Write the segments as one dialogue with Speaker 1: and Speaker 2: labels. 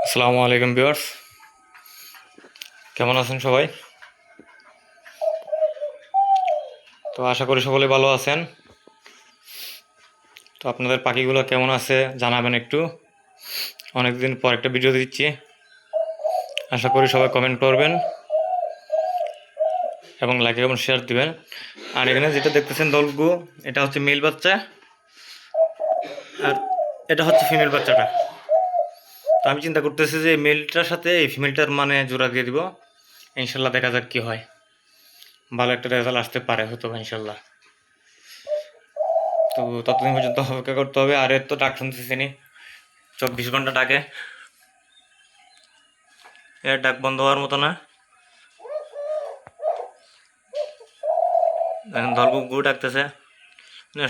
Speaker 1: আসসালামু আলাইকুম ভিউয়ার্স, কেমন আছেন সবাই? তো আশা করি সকলে ভালো আছেন। তো আপনাদের পাখিগুলো কেমন আছে জানাবেন একটু। অনেকদিন পর একটা ভিডিও দিচ্ছি, আশা করি সবাই কমেন্ট করবেন এবং লাইক এবং শেয়ার দিবেন। আর এখানে যেটা দেখতেছেন দলগু, এটা হচ্ছে মেল বাচ্চা আর এটা হচ্ছে ফিমেল বাচ্চাটা। তো আমি চিন্তা করতেছি যে মেলটার সাথে এই ফিমেলটার মানে জোড়া দিয়ে দিব। ইনশাল্লাহ দেখা যাক কি হয়, ভালো একটা রেজাল্ট আসতে পারে হয়তো ইনশাল্লাহ। তো ততদিন পর্যন্ত অপেক্ষা করতে হবে। আর এর তো ডাক শুনতেছি নি, 24 ঘন্টা ডাকে, এর ডাক বন্ধ হওয়ার মতো না। এখন ধলগু গু ডাকতেছে,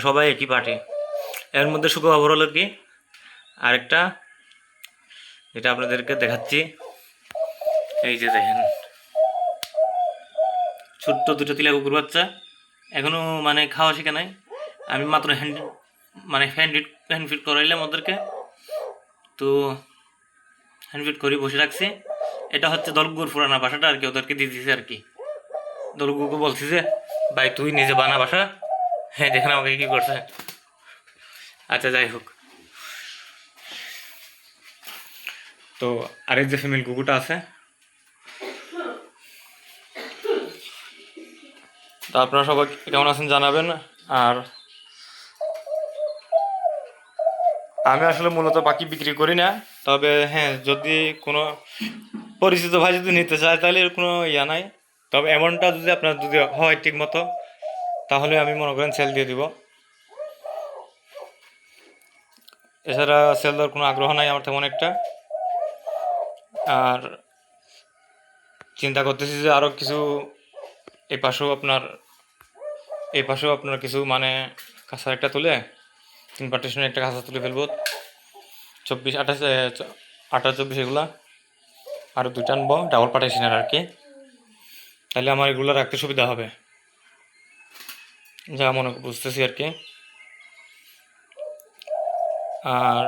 Speaker 1: সবাই একই পার্টি। এর মধ্যে সুখবর হলো কি, আরেকটা যেটা আপনাদেরকে দেখাচ্ছি, এই যে দেখেন ছোট্ট দুটো তিলা কুকুর বাচ্চা, এখনো মানে খাওয়া শেখে নাই। আমি মাত্র হ্যান্ড ফিট করাইলাম ওদেরকে, তো হ্যান্ড ফিট করে বসে রাখছি। এটা হচ্ছে দলগুর পুরানা বাসাটা আর কি, ওদেরকে দিয়ে দিয়েছে আর কি। দলগুকে বলছি যে ভাই তুই নিজে বানা বাসা। হ্যাঁ দেখেন আমাকে কি করছে। আচ্ছা যাই হোক, তো আরেক যে ফিমেল কুকুরটা আছে, তো আপনারা সবাই কেমন আছেন জানাবেন। আর আমি আসলে মূলত পাখি বিক্রি করি না, তবে হ্যাঁ যদি কোনো পরিচিত ভাই যদি নিতে চায় তাহলে এর কোনো ইয়া নাই। তবে এমনটা যদি আপনার যদি হয় ঠিক মতো, তাহলে আমি মনে করেন সেল দিয়ে দিব। এছাড়া সেল দেওয়ার কোনো আগ্রহ নাই আমার তেমন একটা। আর চিন্তা করতেছি যে আরও কিছু এই পাশেও আপনার কিছু মানে কাঁচা একটা তুলে 3 পার্টিশনের একটা কাঁচা তুলে ফেলবো, 24, 28, 28, 24 এগুলা আরও 2টা আনবো ডাবল পার্টিশনের আর কি। তাহলে আমার এগুলো রাখতে সুবিধা হবে, যা মনে বুঝতেছি আর কি। আর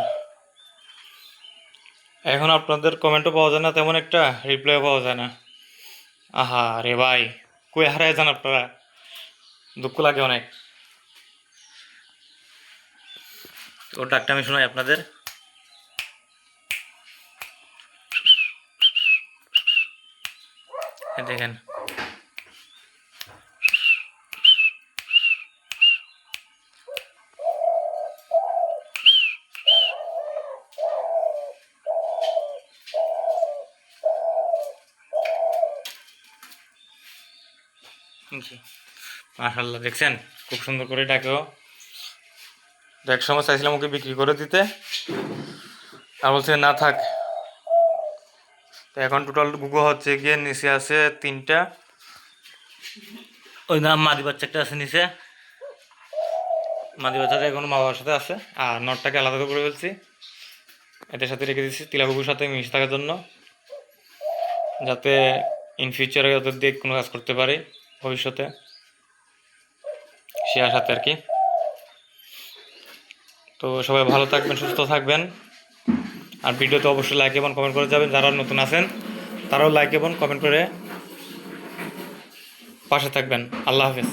Speaker 1: এখন আপনাদের কমেন্টও পাওয়া যায় না তেমন একটা, রিপ্লাইও পাওয়া যায় না। আহা রে ভাই, কই হারায় যান আপনারা, দুঃখ লাগে অনেক। তো ডাকটা আমি শোনাই আপনাদের। দেখেন মাশাল্লাহ, দেখছেন খুব সুন্দর করে ডাকেও। এক সময় চাইছিলাম ওকে বিক্রি করে দিতে, আর বলছে না থাক। তো এখন টোটাল গুগো হচ্ছে গিয়ে নিচে আছে 3টা, ওই নাম মাদি বাচ্চা একটা আছে নিচে, মাদি বাচ্চাটা এখন মা বাবার সাথে আছে। আর নটটাকে আলাদা করে ফেলছি, এদের সাথে রেখে দিচ্ছি তিলা কুকুর সাথে মিশে থাকার জন্য, যাতে ইন ফিউচারে ওদের দিয়ে কোনো কাজ করতে পারে ভবিষ্যতে, সে আশাতে আর কি। তো সবাই ভালো থাকবেন, সুস্থ থাকবেন। আর ভিডিওতে অবশ্যই লাইক এবং কমেন্ট করে যাবেন। যারা নতুন আছেন তারাও লাইক এবং কমেন্ট করে পাশে থাকবেন। আল্লাহ হাফেজ।